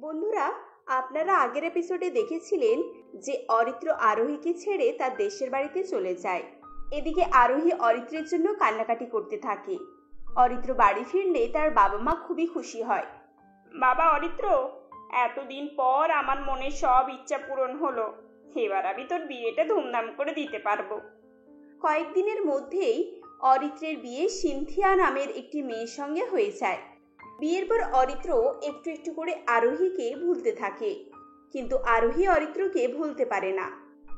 বন্ধুরা, আপনারা আগের এপিসোডে দেখেছিলেন যে অরিত্র আরোহীকে ছেড়ে তার দেশের বাড়িতে চলে যায়। এদিকে আরোহী অরিত্রের জন্য কান্নাকাটি করতে থাকে। অরিত্র বাড়ি ফিরলে তার বাবা মা খুবই খুশি হয়। বাবা অরিত্র, এতদিন পর আমার মনের সব ইচ্ছা পূরণ হলো। এবার আমি তোর বিয়েটা ধুমধাম করে দিতে পারবো। কয়েকদিনের মধ্যেই অরিত্রের বিয়ে সিনথিয়া নামের একটি মেয়ের সঙ্গে হয়ে যায়। বিয়ের পর অরিত্র একটু একটু করে আরোহীকে ভুলতে থাকে, কিন্তু আরোহী অরিত্রকে ভুলতে পারে না।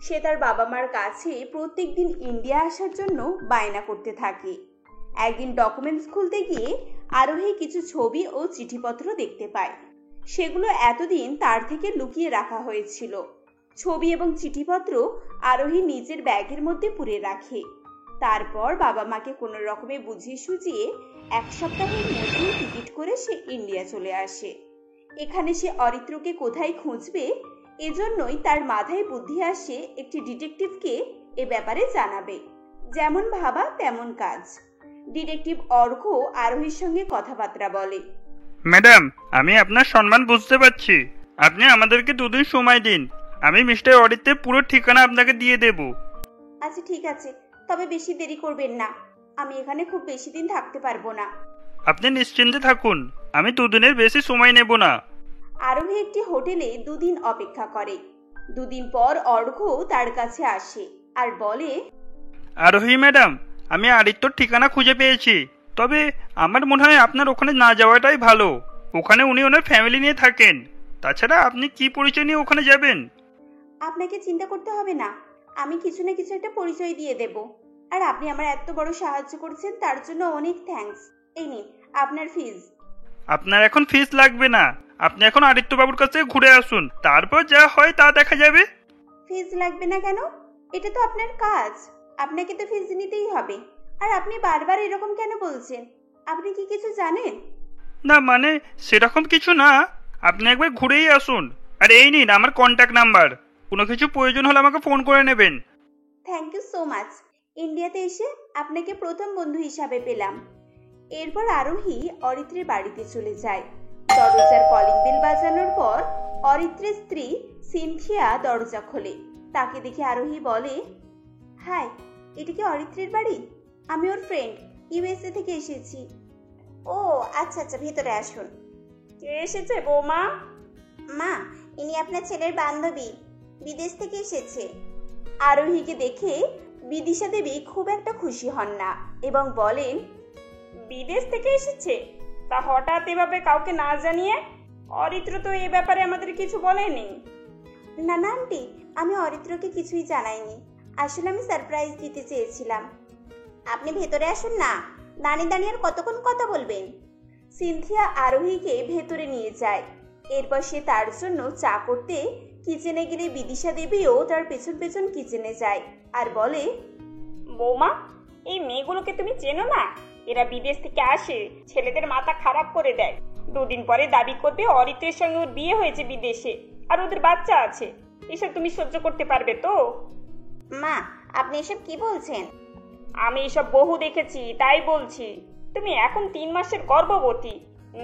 সে তার বাবা মার কাছে প্রত্যেকদিন ইন্ডিয়া আসার জন্য বায়না করতে থাকে। একদিন ডকুমেন্টস খুলতে গিয়ে আরোহী কিছু ছবি ও চিঠিপত্র দেখতে পায়। সেগুলো এতদিন তার থেকে লুকিয়ে রাখা হয়েছিল। ছবি এবং চিঠিপত্র আরোহী নিজের ব্যাগের মধ্যে পুরে রাখে। তারপর বাবা মাকে কোনো রকমে বুঝিয়ে সুঝিয়ে এক সপ্তাহের মধ্যেই টিকিট করে সে ইন্ডিয়া চলে আসে। এখানে সে অরিত্রকে কোথায় খুঁজবে, এজন্যই তার মাথায় বুদ্ধি আসে একটি ডিটেকটিভকে এ ব্যাপারে জানাবে। যেমন ভাবা তেমন কাজ। ডিটেকটিভ অর্ঘ্য আরোহীর সঙ্গে কথাবার্তা বলে। ম্যাডাম, আমি আপনার সম্মান বুঝতে পারছি। আপনি আমাদেরকে 2 দিন সময় দিন, আমি মিস্টার অরিত্রের পুরো ঠিকানা আপনাকে দিয়ে দেব। আচ্ছা ঠিক আছে, তবে বেশি দেরি করবেন না। আমি এখানে খুব বেশি দিন থাকতে পারবো না। আপনি নিশ্চিন্তে থাকুন, আমি 2 দিনের বেশি সময় নেব না। আরোহী একটি হোটেলে 2 দিন অপেক্ষা করে। 2 দিন পর অর্ঘ্য তার কাছে আসে আর বলে, আরোহী ম্যাডাম, আমি আদিত্যর ঠিকানা খুঁজে পেয়েছি। তবে আমার মনে হয় আপনার ওখানে না যাওয়াটাই ভালো। ওখানে উনি ওনার ফ্যামিলি নিয়ে থাকেন। তাছাড়া আপনি কি পরিচয় নিয়ে ওখানে যাবেন? আপনাকে চিন্তা করতে হবে না, আমি কিছু না কিছু একটা পরিচয় দিয়ে দেব। আর আপনি আমার এত বড় সাহায্য করেছেন তার জন্য অনেক থ্যাঙ্কস। এই নিন আপনার ফিজ। আপনার এখন ফিস লাগবে না, আপনি এখন আদিত্যবাবুর কাছে ঘুরে আসুন, তারপর যা হয় তা দেখা যাবে। ফিজ লাগবে না কেন? এটা তো আপনার কাজ, আপনাকে তো ফিজ নিতেই হবে। আর আপনি বারবার এরকম কেন বলছেন? আপনি কি কিছু জানেন? না মানে সেরকম কিছু না, আপনি একবার ঘুরেই আসুন। আর এই নিন আমার কন্ট্যাক্ট নাম্বার, কোনো কিছু প্রয়োজন হলে আমাকে ফোন করে নেবেন। Thank you so much. ইন্ডিয়াতে এসে আপনাকে প্রথম বন্ধু হিসাবে পেলাম। এরপর আরোহী অরিত্রের বাড়িতে চলে যায়। দরজার কলিং বেল বাজানোর পর অরিত্রের স্ত্রী সিনথিয়া দরজা খোলে। তাকে দেখে আরোহী বলে, হাই, এটা কি অরিত্রের বাড়ি? আমি ওর ফ্রেন্ড, ইউএসএ থেকে এসেছি। ও আচ্ছা আচ্ছা, ভেতরে আসুন। কে এসেছে বৌমা? মা, ইনি আপনার ছেলের বান্ধবী, বিদেশ থেকে এসেছে। আরোহীকে দেখে বিদিশা দেবী খুব একটা খুশি হন না এবং বলেন, বিদেশ থেকে এসেছে? তা হঠাৎ এভাবে কাউকে না জানিয়ে? অরিত্র তো এ ব্যাপারে আমাদের কিছু বলেনি। না না আন্টি, আমি অরিত্রকে কিছুই জানাইনি। আসলে আমি সারপ্রাইজ দিতে চেয়েছিলাম। আপনি ভেতরে আসুন না, দাঁড়িয়ে দাঁড়িয়ে আর কতক্ষণ কথা বলবেন? সিনথিয়া আরোহীকে ভেতরে নিয়ে যায়। এরপর সে তার জন্য চা করতে কিচেনে গেলে বিদিশা দেবীও তার পেছন পেছন কিচেনে যায় আর বলে, বৌমা, এই মেয়েগুলোকে তুমি চেনো না? এরা বিদেশ থেকে আসে, ছেলেদের মাথা খারাপ করে দেয়। 2 দিন পরে দাবি করবে অরিত্রের সঙ্গে ওর বিয়ে হয়েছে বিদেশে, আর ওদের বাচ্চা আছে। এসব তুমি সহ্য করতে পারবে তো? মা, আপনি এসব কি বলছেন? আমি এসব বহু দেখেছি, তাই বলছি। তুমি এখন 3 মাসের গর্ভবতী।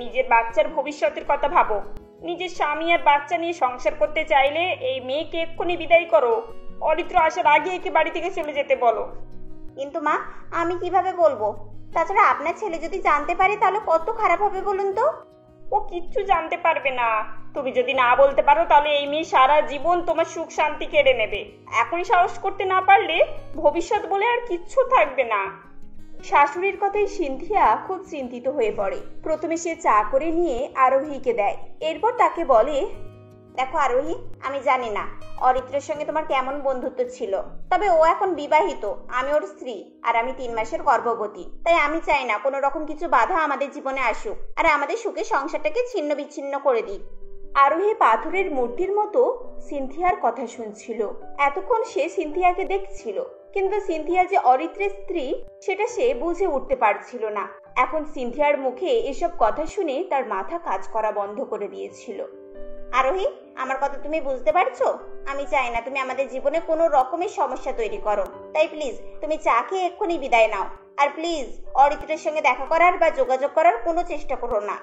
নিজের বাচ্চার ভবিষ্যতের কথা ভাবো। নিজের স্বামী আর বাচ্চা নিয়ে সংসার করতে চাইলে এই মেয়েকে এক্ষুনি বিদায় করো। অরিত্র আসার আগে একে বাড়ি থেকে চলে যেতে বলো। কিন্তু মা, আমি কিভাবে বলবো? তাছাড়া আপনার ছেলে যদি জানতে পারে তাহলে কত খারাপ হবে বলুন তো। ও কিচ্ছু জানতে পারবে না। তুমি যদি না বলতে পারো তাহলে এই মেয়ে সারা জীবন তোমার সুখ শান্তি কেড়ে নেবে। এখন সাহস করতে না পারলে ভবিষ্যৎ বলে আর কিচ্ছু থাকবে না। শাশুড়ির কথায় সিনথিয়া খুব চিন্তিত হয়ে পড়ে। প্রথমে সে চা করে নিয়ে আরোহীকে দেয়। এরপর তাকে বলে, দেখো আরোহী, আমি জানি না অরিত্রের সঙ্গে তোমার কেমন বন্ধুত্ব ছিল, তবে ও এখন বিবাহিত, আমি ওর স্ত্রী, আর আমি 3 মাসের গর্ভবতী। তাই আমি চাই না কোনো রকম কিছু বাধা আমাদের জীবনে আসুক আর আমাদের সুখে সংসারটাকে ছিন্ন বিচ্ছিন্ন করে দিক। আরোহী পাথরের মূর্তির মতো সিনথিয়ার কথা শুনছিল। এতক্ষণ সে সিনথিয়াকে দেখছিল, কিন্তু সিনথিয়া যে অরিত্রের স্ত্রী সেটা সে বুঝে উঠতে পারছিল না। এখন সিনথিয়ার মুখে এসব কথা শুনে তার মাথা কাজ করা বন্ধ করে দিয়েছিল। আরোহী, আমার কথা তুমি বুঝতে পারছো? আমি চাই না তুমি আমাদের জীবনে কোনো রকমের সমস্যা তৈরি করো। তাই প্লিজ তুমি চা খেয়ে এক্ষুনি বিদায় নাও। আর প্লিজ অরিত্রের সঙ্গে দেখা করার বা যোগাযোগ করার কোনো চেষ্টা করো না।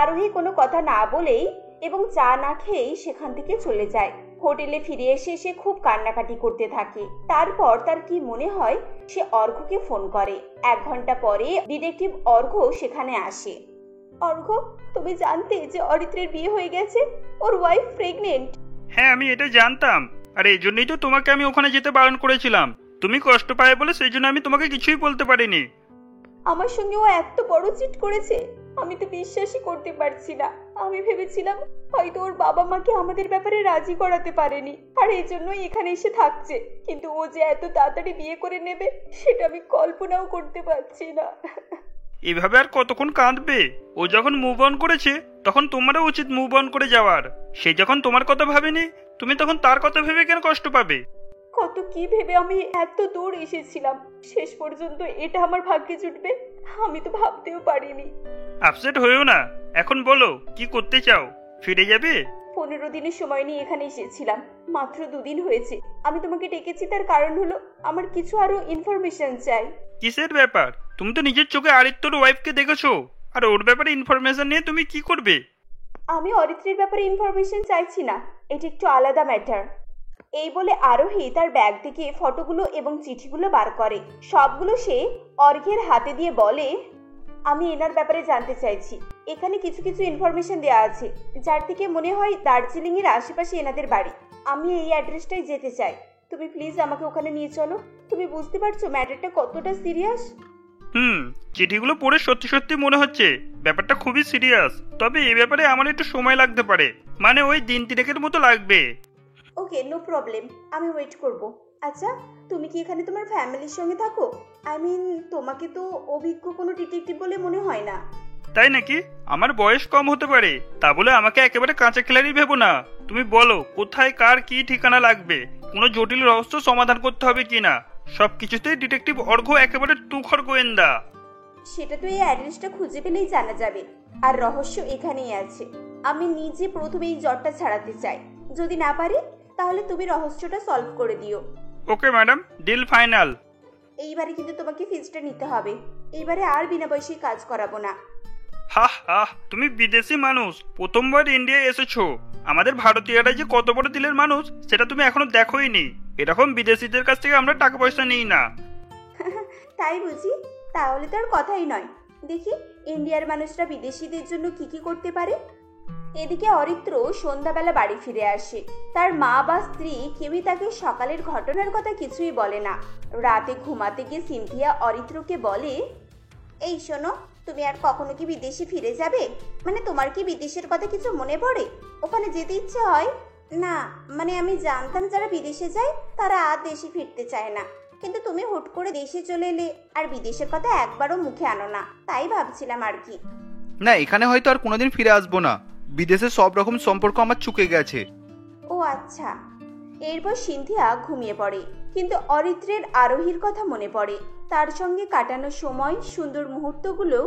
আরোহী কোনো কথা না বলেই এবং চা না খেয়েই সেখান থেকে চলে যায়। হোটেলে ফিরে এসে সে খুব কান্নাকাটি করতে থাকে। তারপর তার কি মনে হয়, সে অর্ঘ্যকে ফোন করে। 1 ঘন্টা পরে ডিটেকটিভ অর্ঘ্য সেখানে আসে। অর্ঘ্য, তুমি জানতে যে অরিত্রের বিয়ে হয়ে গেছে? ওর ওয়াইফ প্রেগনেন্ট। হ্যাঁ, আমি এটা জানতাম, আর এই জন্যই তো তোমাকে আমি ওখানে যেতে বারণ করেছিলাম। তুমি কষ্ট পায় বলে সেই জন্য আমি তোমাকে কিছুই বলতে পারিনি। আমার সঙ্গে ও এত বড় চিট করেছে, আমি তো বিশ্বাসই করতে পারছি না। আমি ভেবেছিলাম হয়তো ওর বাবা মাকে আমাদের ব্যাপারে রাজি করাতে পারেনি, আর এই জন্যই এখানে এসে থাকছে। কিন্তু ও যে এত তাড়াতাড়ি বিয়ে করে নেবে সেটা আমি কল্পনাও করতে পারছি না। এভাবে আর কতক্ষণ কাঁদবে? ও যখন মুভ অন করেছে তখন তোমারও উচিত মুভ অন করে যাওয়ার। সে যখন তোমার কথা ভাবেনি, তুমি তখন তার কথা ভেবে কেন কষ্ট পাবে? কত কি ভেবে আমি এত দূর এসেছিলাম, শেষ পর্যন্ত এটা আমার ভাগ্যে জুটবে আমি তো ভাবতেও পারিনি। আপসেট হয়েও না। এখন বলো, কি করতে চাও? ফিরে যাবে? 15 দিনের সময় নিয়ে এখানে এসেছিলাম, মাত্র 2 দিন হয়েছে। আমি তোমাকে ডেকেছি তার কারণ হলো আমার কিছু আরো ইনফরমেশন চাই। কিসের ব্যাপার? তুমি তো নিজের চোখে আরিত্যর ওয়াইফকে দেখেছো, আর ওর ব্যাপারে ইনফরমেশন নিয়ে তুমি কি করবে? আমি অরিত্রের ব্যাপারে ইনফরমেশন চাইছি না, এটা একটু আলাদা ম্যাটার। এই বলে আরোহী তার ব্যাগ থেকে ফটোগুলো এবং চিঠিগুলো বার করে। সবগুলো সে অর্ঘ্যের হাতে দিয়ে বলে, আমি এনার ব্যাপারে জানতে চাইছি। এখানে কিছু কিছু ইনফরমেশন দেওয়া আছে, যার থেকে মনে হয় দার্জিলিং এর আশেপাশে এনাদের বাড়ি। আমি এই অ্যাড্রেসটাই যেতে চাই। তুমি প্লিজ আমাকে ওখানে নিয়ে চলো। তুমি বুঝতে পারছো ম্যাটারটা কতটা সিরিয়াস? চিঠিগুলো পড়ে সত্যি সত্যি মনে হচ্ছে ব্যাপারটা খুবই সিরিয়াস। তবে এই ব্যাপারে আমার একটু সময় লাগতে পারে, মানে ওই 3 দিনের মতো লাগবে। ওকে, নো প্রবলেম, আমি ওয়েট করব। আচ্ছা, তুমি কি এখানে তোমার ফ্যামিলির সঙ্গে থাকো? আই মিন, তোমাকে তো অভিজ্ঞ কোনো ডিটেকটিভ বলে মনে হয় না। তাই নাকি? আমার বয়স কম হতে পারে, তা বলে আমাকে একেবারে কাঁচা খেলারই ভেবো না। তুমি বলো, কোথায় কার কি ঠিকানা লাগবে, কোনো জটিল রহস্য সমাধান করতে হবে কিনা। সবকিছুতেই ডিটেকটিভ অর্ঘ্য একেবারে তুখর গোয়েন্দা। সেটা তো এই অ্যাড্রেসটা খুঁজে পেলেই জানা যাবে, আর রহস্য এখানেই আছে। আমি নিজে প্রথমে এই জটটা ছাড়াতে চাই। যদি না পারি তাহলে তুমি রহস্যটা সলভ করে দিও। Okay madam, deal final. এইবারে কিন্তু তোমাকে ফিজটা নিতে হবে। এইবারে আর বিনা পয়সায় কাজ করাবো না। তুমি বিদেশি মানুষ, প্রথমবার ইন্ডিয়ায় এসেছো। আমাদের ভারতীয়রা যে কত বড় দিলের মানুষ সেটা তুমি এখনো দেখোইনি। এরকম বিদেশিদের কাছ থেকে আমরা টাকা পয়সা নিই না। তাই বুঝি? তাহলে তো আর কথাই নয়। দেখি ইন্ডিয়ার মানুষরা বিদেশিদের জন্য কি কি করতে পারে। এদিকে অরিত্র সন্ধ্যাবেলা বাড়ি ফিরে আসে। তার মা বা স্ত্রী কেউই তাকে সকালের ঘটনার কথা কিছুই বলে না। রাতে ঘুমাতে গিয়ে সিনথিয়া অরিত্রকে বলে, এই শোনো, তুমি আর কখনো কি বিদেশে ফিরে যাবে? মানে তোমার কি বিদেশের কথা কিছু মনে পড়ে? ওখানে যেতে ইচ্ছে হয় না? মানে আমি জানতাম যারা বিদেশে যায় তারা আর দেশে ফিরতে চায় না, কিন্তু তুমি হুট করে দেশে চলে এলে আর বিদেশের কথা একবারও মুখে আনো না, তাই ভাবছিলাম আর কি। না, এখানে হয়তো আর কোনোদিন ফিরে আসবো না। বিদেশে সব রকম সম্পর্ক আমার চুকে গেছে। ও আচ্ছা। এরপর সিনথিয়া ঘুমিয়ে পড়ে, কিন্তু অরিত্রের আরোহীর কথা মনে পড়ে। তার সঙ্গে কাটানো সময়, সুন্দর মুহূর্তগুলো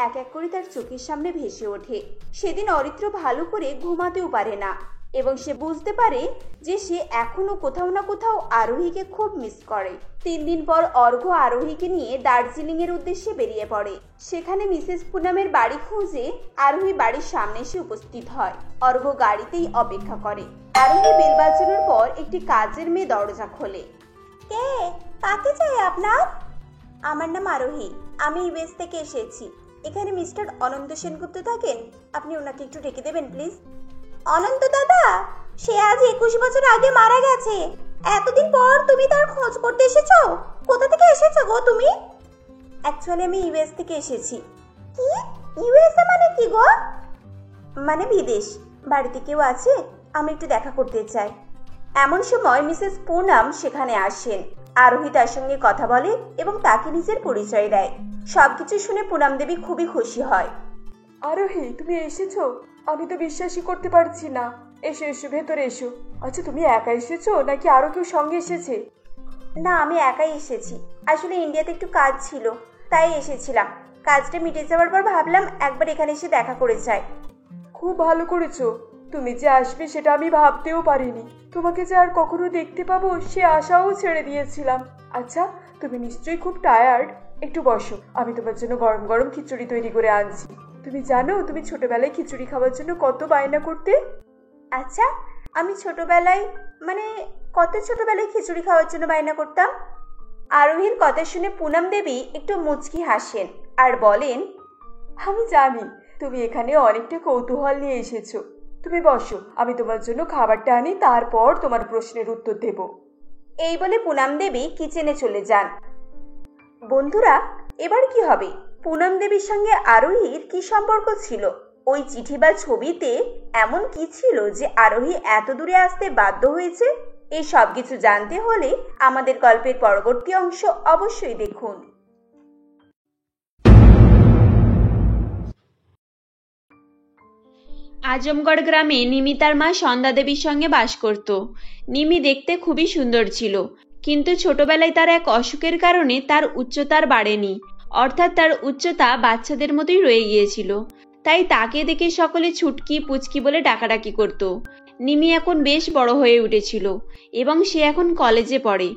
এক এক করে তার চোখের সামনে ভেসে ওঠে। সেদিন অরিত্র ভালো করে ঘুমাতেও পারে না, এবং সে বুঝতে পারে যে সে এখনো কোথাও না কোথাও আরোহীকে খুব মিস করে। 3 দিন পর অর্ঘ্য আরোহীকে নিয়ে দার্জিলিং এর উদ্দেশ্যে বেরিয়ে পড়ে। সেখানে মিসেস পুনামের বাড়ি খুঁজে আরোহী বাড়ির সামনে এসে উপস্থিত হয়। অর্ঘ্য গাড়িতেই অপেক্ষা করে। আরোহী বেল বাজানোর পর একটি কাজের মেয়ে দরজা খোলে। কে? কাকে চাই আপনার? আমার নাম আরোহী, আমি ইউএস থেকে এসেছি। এখানে মিস্টার অনন্ত সেনগুপ্ত থাকেন, আপনি ওনাকে একটু ডেকে দেবেন প্লিজ। অনন্ত দাদা? সে আজ 21 বছর আগে মারা গেছে। এতদিন পর তুমি তার খোঁজ করতে এসেছো? কোথা থেকে এসেছো গো তুমি? অ্যাকচুয়ালি আমি ইউএস থেকে এসেছি। কি? ইউএসএ মানে কি গো? মানে বিদেশ। বাড়িতে কেউ আছে? আমি একটু দেখা করতে চাই। এমন সময় মিসেস পুনাম সেখানে আসেন। আরোহী তার সঙ্গে কথা বলে এবং তাকে নিজের পরিচয় দেয়। সবকিছু শুনে পুনাম দেবী খুবই খুশি হয়। আরোহী, তুমি এসেছো? আমি তো বিশ্বাসই করতে পারছি না। এসো এসো, ভেতরে এসো। আচ্ছা, তুমি একা এসেছো নাকি আরো কেউ সঙ্গে এসেছে? না, আমি একাই এসেছি। আসলে ইন্ডিয়াতে একটু কাজ ছিল, তাই এসেছিলাম। কাজটা মিটে যাওয়ার পর ভাবলাম একবার এখানে এসে দেখা করে যাই। খুব ভালো করেছো। তুমি যে আসবে সেটা আমি ভাবতেও পারিনি। তোমাকে যে আর কখনো দেখতে পাবো সে আশাও ছেড়ে দিয়েছিলাম। আচ্ছা, তুমি নিশ্চয়ই খুব টায়ার্ড। একটু বসো, আমি তোমার জন্য গরম গরম খিচুড়ি তৈরি করে আনছি। তুমি জানো তুমি ছোটবেলায় খিচুড়ি খাওয়ার জন্য কত বায়না করতে? আচ্ছা, আমি ছোটবেলায় মানে কত ছোটবেলায় খিচুড়ি খাওয়ার জন্য বায়না করতাম? আরোহীর কথা শুনে পুনম দেবী একটু মুচকি হাসেন আর বলেন, আমি জানি তুমি এখানে অনেকটা কৌতূহল নিয়ে এসেছো। তুমি বসো, আমি তোমার জন্য খাবারটা আনি, তারপর তোমার প্রশ্নের উত্তর দেব। এই বলে পুনম দেবী কিচেনে চলে যান। বন্ধুরা, এবার কি হবে? পুনম দেবীর সঙ্গে আরোহীর কি সম্পর্ক ছিল? ওই চিঠি বা ছবিতে এমন কি ছিল যে আরোহী এত দূরে আসতে বাধ্য হয়েছে? এই সব কিছু জানতে হলে আমাদের গল্পের পরবর্তী অংশ অবশ্যই দেখুন। আজমগড় গ্রামে নিমি তার মা সন্ধ্যা দেবীর সঙ্গে বাস করত। নিমি দেখতে খুবই সুন্দর ছিল, কিন্তু ছোটবেলায় তার এক অসুখের কারণে তার উচ্চতার বাড়েনি, অর্থাৎ তার উচ্চতা বাচ্চাদের মতোই রয়ে গিয়েছিল। তাই তাকে দেখে সকলে ছুটকি পুচকি বলে ডাকাডাকি করত। নিমি এখন বেশ বড় হয়ে উঠেছিল এবং সে এখন কলেজে পড়ে।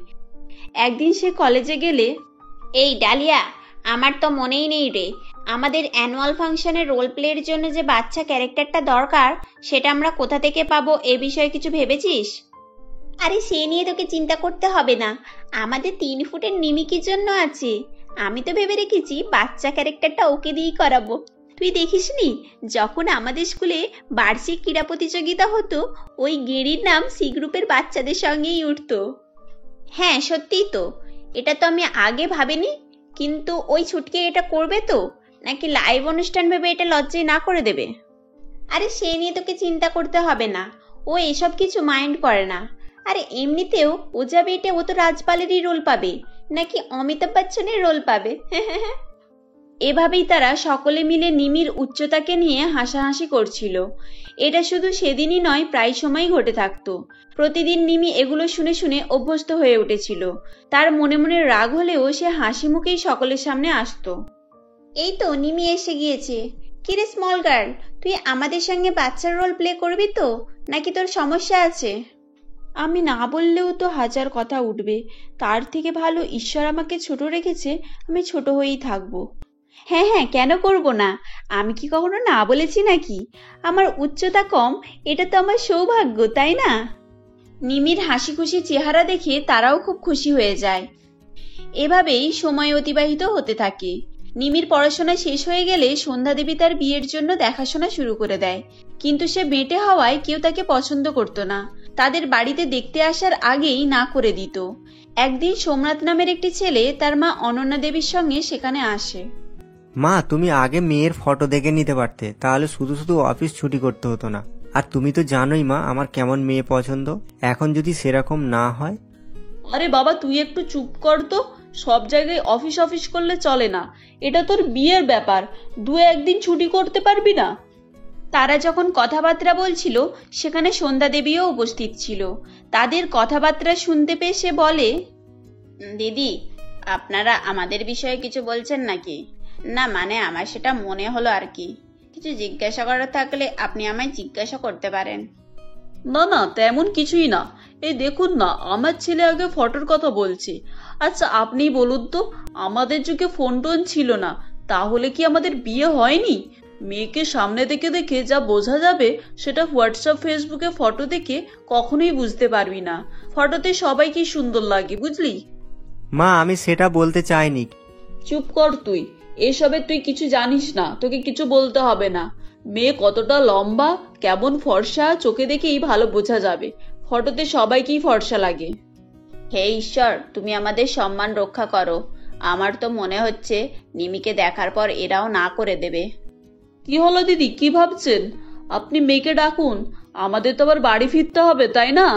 একদিন সে কলেজে গেলে, এই ডালিয়া, আমার তো মনেই নেই রে, আমাদের অ্যানুয়াল ফাংশনের রোল প্লের জন্য যে বাচ্চা ক্যারেক্টারটা দরকার সেটা আমরা কোথা থেকে পাবো, এ বিষয়ে কিছু ভেবেছিস? আরে সে নিয়ে তোকে চিন্তা করতে হবে না, আমাদের 3 ফুটের নিমিকির জন্য আছে। আমি তো ভেবে রেখেছি বাচ্চা ক্যারেক্টারটা ওকে দিয়েই করাবো। তুই দেখিসনি যখন আমাদের স্কুলে বার্ষিক ক্রীড়া প্রতিযোগিতা হতো, ওই গেঁড়ির নাম সি গ্রুপের বাচ্চাদের সঙ্গেই উঠতো। হ্যাঁ সত্যিই তো, এটা তো আমি আগে ভাবিনি। কিন্তু ওই ছুটকে এটা করবে তো, নাকি লাইভ অনুষ্ঠান ভেবে এটা লজ্জায় না করে দেবে? আরে সে নিয়ে তোকে চিন্তা করতে হবে না, ও এসব কিছু মাইন্ড করে না। আরে এমনিতেও ও যা বেটে, ও তো রাজপালেরই রোল পাবে, নাকি অমিতাভ বচ্চনের রোল পাবে। এভাবেই তারা সকলে মিলে নিমির উচ্চতাকে নিয়ে হাসাহাসি করছিল। এটা শুধু সেদিনই নয়, প্রায় সময়ই ঘটে থাকতো। প্রতিদিন নিমি এগুলো শুনে শুনে অভ্যস্ত হয়ে উঠেছিল। তার মনে মনে রাগ হলেও সে হাসি মুখেই সকলের সামনে আসতো। এই তো নিমি এসে গিয়েছে। কিরে স্মল গার্ল, তুই আমাদের সঙ্গে বাচ্চার রোল প্লে করবি তো, নাকি তোর সমস্যা আছে? আমি না বললেও তো হাজার কথা উঠবে, তার থেকে ভালো ঈশ্বর আমাকে ছোট রেখেছে, আমি ছোট হয়েই থাকবো। হ্যাঁ হ্যাঁ, কেন করব না? আমি কি কখনো না বলেছি নাকি? আমার উচ্চতা কম, এটা তো আমার সৌভাগ্য, তাই না? নিমির হাসি খুশি চেহারা দেখে তারাও খুব খুশি হয়ে যায়। এভাবেই সময় অতিবাহিত হতে থাকে। নিমির পড়াশোনা শেষ হয়ে গেলে সন্ধ্যা দেবী তার বিয়ের জন্য দেখাশোনা শুরু করে দেয়, কিন্তু সে বেঁটে হওয়ায় কেউ তাকে পছন্দ করত না। তাদের বাড়িতে দেখতে আসার আগেই না করে দিত। একদিন সোমনাথ নামের একটি ছেলে তার মা অনন্যা দেবীর সঙ্গে সেখানে আসে। মা, তুমি আগে মেয়ের ফটো দেখে নিতে পারতে, তাহলে শুধু শুধু অফিস ছুটি করতে হতো না। আর তুমি তো জানোই মা আমার কেমন মেয়ে পছন্দ। এখন যদি সেরকম না হয়। আরে বাবা, তুই একটু চুপ কর তো। সব জায়গায় অফিস অফিস করলে চলে না, এটা তোর বিয়ের ব্যাপার, 2-1 দিন ছুটি করতে পারবি না? তারা যখন কথাবার্তা বলছিল সেখানে সন্ধ্যা দেবীও উপস্থিত ছিল। তাদের কথাবার্তা শুনতে পেয়ে সে বলে, দিদি, আপনারা আমাদের বিষয়ে কিছু বলছেন নাকি? না মানে আমার সেটা মনে হলো আর কি। কিছু জিজ্ঞাসা করার থাকলে আপনি আমায় জিজ্ঞাসা করতে পারেন। না না, তেমন কিছুই না। এই দেখুন না, আমার ছেলে আগে ফটোর কথা বলছে। আচ্ছা আপনি বলুন তো, আমাদের যুগে ফোন টোন ছিল না, তাহলে কি আমাদের বিয়ে হয়নি? মেয়েকে সামনে দেখে দেখে যা বোঝা যাবে সেটা হোয়াটসঅ্যাপ ফেসবুকে ফটো দেখে কখনোই বুঝতে পারবি না। ফটোতে সবাই কি সুন্দর লাগে, বুঝলি? মা, আমি সেটা বলতে চাইনি। চুপ কর তুই, এসবে তুই কিছু জানিস না, তোকে কিছু বলতে হবে না। মেয়ে কতটা লম্বা, কেমন ফর্সা, চোখে দেখেই ভালো বোঝা যাবে। ফটোতে সবাইকেই ফর্সা লাগে। হে ঈশ্বর, তুমি আমাদের সম্মান রক্ষা করো। আমার তো মনে হচ্ছে নিমিকে দেখার পর এরাও না করে দেবে। কি হলো দিদি, কি ভাবছেন? আপনি মেয়েকে ডাকুন, আমাদের তো আবার বাড়ি ফিরতে হবে, তাই না?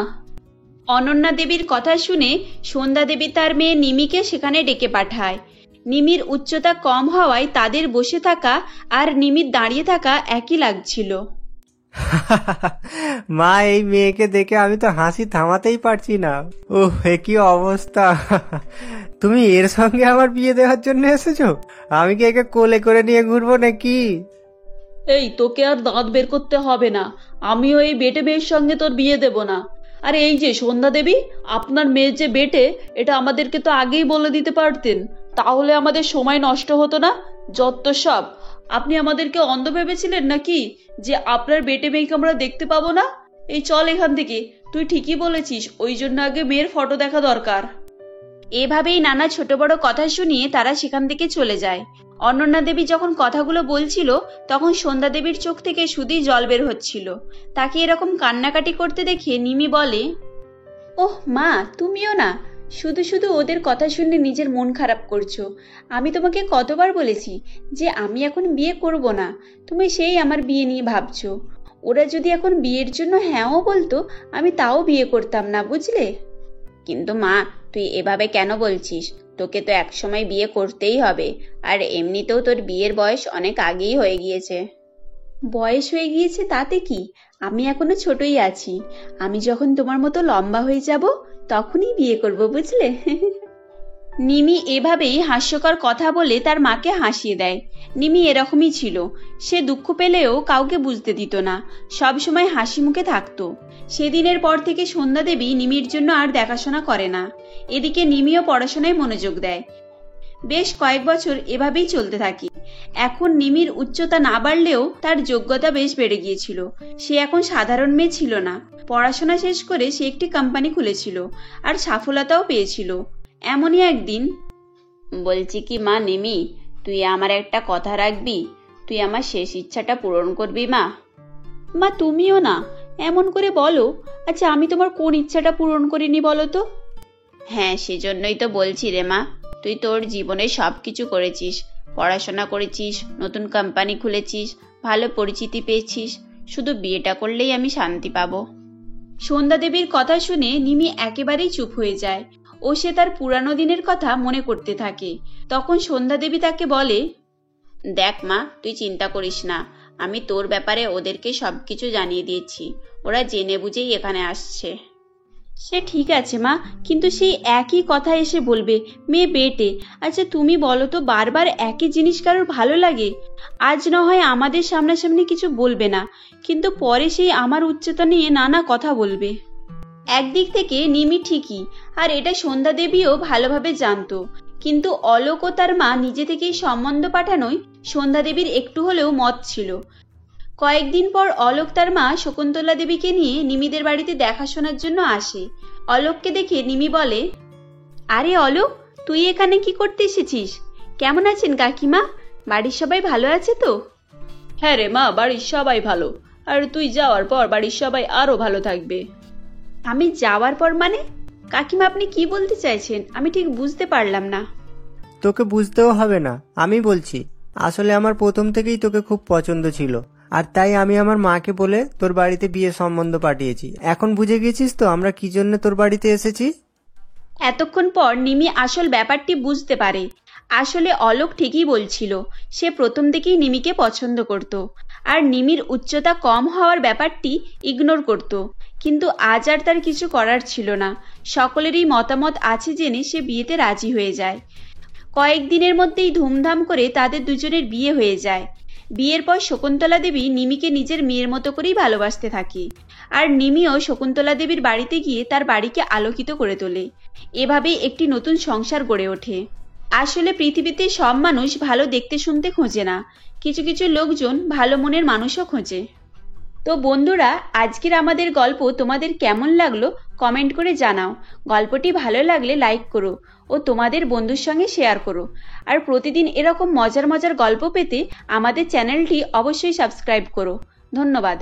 অনন্যা দেবীর কথা শুনে সন্ধ্যা দেবী তার মেয়ে নিমিকে সেখানে ডেকে পাঠায়। নিমির উচ্চতা কম হওয়ায় তাদের বসে থাকা আর নিমির দাঁড়িয়ে থাকা একই লাগছিল। মা, এই মেয়েকে দেখে আমি তো হাসি থামাতেই পারছি না। ওহ, কি অবস্থা! তুমি এর সঙ্গে আমার বিয়ে দেওয়ার জন্য এসেছো? আমি কি একে কোলে করে নিয়ে ঘুরবো নাকি? এই, তোকে আর দাঁত বের করতে হবে না, আমিও এই বেটে মেয়ের সঙ্গে তোর বিয়ে দেব না। আর এই যে সন্ধ্যা দেবী, আপনার মেয়ে যে বেটে, এটা আমাদেরকে তো আগেই বলে দিতে পারতেন, তাহলে আমাদের সময় নষ্ট হতো না। যত সব, আপনি আমাদেরকে অন্ধ ভেবেছিলেন নাকি যে আপনার বেটে মেয়েকে আমরা দেখতে পাবো না? এই চল এখান থেকে, তুই ঠিকই বলেছিস, ওই জন্য আগে মেয়ের ফটো দেখা দরকার। এভাবেই নানা ছোট বড় কথা শুনিয়ে তারা সেখান থেকে চলে যায়। অনন্যা দেবী যখন কথাগুলো বলছিল তখন সন্ধ্যা দেবীর চোখ থেকে শুধুই জল বের হচ্ছিল। তাকে এরকম কান্নাকাটি করতে দেখে নিমি বলে, ওহ মা, তুমিও না শুধু শুধু ওদের কথা শুনে নিজের মন খারাপ করছো। আমি তোমাকে কতবার বলেছি যে আমি এখন বিয়ে করব না, তুমি সেই আমার বিয়ে নিয়ে ভাবছো। ওরা যদি এখন বিয়ের জন্য হ্যাঁও বলতো আমি তাও বিয়ে করতাম না, বুঝলে? কিন্তু মা, তুই এভাবে কেন বলছিস? তোকে তো একসময় বিয়ে করতেই হবে, আর এমনিতেও তোর বিয়ের বয়স অনেক আগেই হয়ে গিয়েছে। বয়স হয়ে গিয়েছে তাতে কি, আমি এখনো ছোটই আছি। আমি যখন তোমার মতো লম্বা হয়ে যাব তখনই বিয়ে করব, বুঝলে? নিমি এভাবেই হাস্যকর কথা বলে তার মাকে হাসিয়ে দেয়। নিমি এরকমই ছিল, সে দুঃখ পেলেও কাউকে বুঝতে দিত না, সবসময় হাসি মুখে থাকতো। সেদিনের পর থেকে সন্ধ্যা দেবী নিমির জন্য আর দেখাশোনা করে না। এদিকে নিমিও পড়াশোনায় মনোযোগ দেয়। বেশ কয়েক বছর এভাবেই চলতে থাকে। এখন নিমির উচ্চতা না বাড়লেও তার যোগ্যতা বেশ বেড়ে গিয়েছিল। সে এখন সাধারণ মেয়ে ছিল না। পড়াশোনা শেষ করে সে একটি কোম্পানি খুলেছিল আর সফলতাও পেয়েছিল। এমনই একদিন, বলছি কি মা নিমি, তুই আমার একটা কথা রাখবি? তুই আমার শেষ ইচ্ছাটা পূরণ করবি মা? মা তুমিও না এমন করে বলো। আচ্ছা, আমি তোমার কোন ইচ্ছাটা পূরণ করিনি বলো তো? হ্যাঁ, সেজন্যই তো বলছি রে মা, তুই তোর জীবনে সবকিছু করেছিস, পড়াশোনা করেছিস, নতুন কোম্পানি খুলেছিস, ভালো পরিচিতি পেয়েছিস, শুধু বিয়েটা করলেই আমি শান্তি পাবো। সন্ধ্যা দেবীর কথা শুনে নিমি একেবারেই চুপ হয়ে যায় ও সে তার পুরানো দিনের কথা মনে করতে থাকে। তখন সন্ধ্যা দেবী তাকে বলে, দেখ মা, তুই চিন্তা করিস না, আমি তোর ব্যাপারে ওদেরকে সবকিছু জানিয়ে দিয়েছি। ওরা জেনে বুঝেই এখানে আসছে। সে ঠিক আছে মা, কিন্তু সেই একই কথা এসে বলবে মেয়ে বেটে। আচ্ছা তুমি বলো তো, বারবার একই জিনিস কারোর ভালো লাগে? আজ না হয় আমাদের সামনাসামনি কিছু বলবে না, কিন্তু পরে সেই আমার উচ্চতা নিয়ে নানা কথা বলবে। একদিক থেকে নিমি ঠিকই, আর এটা সন্ধ্যা দেবীও ভালোভাবে জানতো। কিন্তু অলোক ও তার মা নিজে থেকেই সম্বন্ধ পাঠানোয় সন্ধ্যা দেবীর একটু হলেও মত ছিল। কয়েকদিন পর অলোক তার মা শকুন্তলা দেবীকে নিয়ে নিমিদের বাড়িতে দেখাশোনার জন্য আসে। অলোককে দেখে নিমি বলে, আরে অলোক, তুই এখানে কি করতে এসেছিস? কেমন আছেন কাকিমা? বাড়ির সবাই ভালো আছে তো? হ্যাঁ রে মা, বাড়ির সবাই ভালো, আর তুই যাওয়ার পর বাড়ির সবাই আরো ভালো থাকবে। আমি যাওয়ার পর মানে? কাকিমা আপনি কি বলতে চাইছেন? আমি ঠিক বুঝতে পারলাম না। তোকে বুঝতেও হবে না, আমি বলছি। আসলে আমার প্রথম থেকেই তোকে খুব পছন্দ ছিল, আর তাই আমি আমার মাকে বলে তোর বাড়িতে বিয়ে সম্বন্ধ পাঠিয়েছি। এখন বুঝে গেছিস তো আমরা কি জন্য তোর বাড়িতে এসেছি? এতক্ষণ পর নিমি আসল ব্যাপারটি বুঝতে পারে। আসলে অলোক ঠিকই বলছিল, সে প্রথম থেকেই নিমিকে পছন্দ করত, আর নিমির উচ্চতা কম হওয়ার ব্যাপারটি ইগনোর করত। কিন্তু আজ আর তার কিছু করার ছিল না। সকলেরই মতামত আছে জেনে সে বিয়েতে রাজি হয়ে যায়। কয়েকদিনের মধ্যেই ধুমধাম করে তাদের দুজনের বিয়ে হয়ে যায়। বিয়ের পর শকুন্তলা দেবী নিমিকে নিজের মেয়ের মতো করেই ভালোবাসতে থাকে, আর নিমিও শকুন্তলা দেবীর বাড়িতে গিয়ে তার বাড়িকে আলোকিত করে তোলে। এভাবেই একটি নতুন সংসার গড়ে ওঠে। আসলে পৃথিবীতে সব মানুষ ভালো দেখতে শুনতে খোঁজে না, কিছু কিছু লোকজন ভালো মনের মানুষও খোঁজে। তো বন্ধুরা, আজকের আমাদের গল্প তোমাদের কেমন লাগলো কমেন্ট করে জানাও। গল্পটি ভালো লাগলে লাইক করো ও তোমাদের বন্ধুর সঙ্গে শেয়ার করো। আর প্রতিদিন এরকম মজার মজার গল্প পেতে আমাদের চ্যানেলটি অবশ্যই সাবস্ক্রাইব করো। ধন্যবাদ।